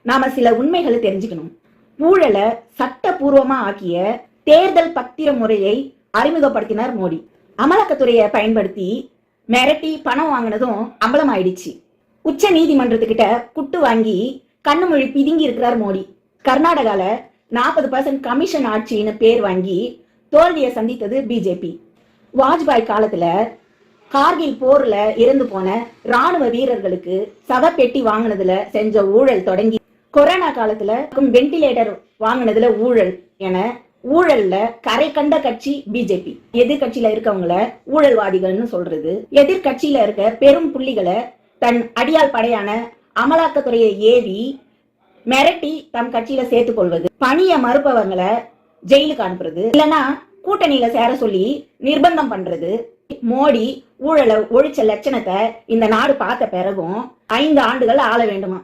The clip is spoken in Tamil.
நாம சில உண்மைகளை தெரிஞ்சுக்கணும். ஊழலை சட்டபூர்வமா ஆக்கிய தேர்தல் பத்திர முறையை அறிமுகப்படுத்தினார் மோடி. அமலாக்கத்துறையை பயன்படுத்தி மிரட்டி பணம் வாங்கினதும் அம்பலம் ஆயிடுச்சு. உச்ச நீதிமன்றத்துக்கிட்ட குட்டு வாங்கி கண்ணு மொழி பிதுங்கி இருக்கிறார் மோடி. கர்நாடகால 40% கமிஷன் ஆட்சின்னு பேர் வாங்கி தோல்வியை சந்தித்தது பிஜேபி. வாஜ்பாய் காலத்துல கார்கில் போர்ல இறந்து போன ராணுவ வீரர்களுக்கு சவப்பெட்டி வாங்கினதுல செஞ்ச ஊழல் தொடங்கி கொரோனா காலத்துல வெண்டிலேட்டர் வாங்கினதுல ஊழல் என ஊழல்ல கரை கண்ட கட்சி பிஜேபி. எதிர்கட்சியில இருக்கவங்கள ஊழல்வாதிகள்னு சொல்றது, எதிர்கட்சியில இருக்க பெரும் புள்ளிகளை தன் அடியால் படையான அமலாக்கத்துறையை ஏவி மிரட்டி தம் கட்சியில சேர்த்துக் கொள்வது, பணிய மறுப்பவங்களை ஜெயிலுக்கு அனுப்புறது, இல்லைன்னா கூட்டணியில சேர சொல்லி நிர்பந்தம் பண்றது. மோடி ஊழலை ஒழிச்ச லட்சணத்தை இந்த நாடு பார்த்த பிறகும் 5 ஆண்டுகள் ஆள வேண்டுமா?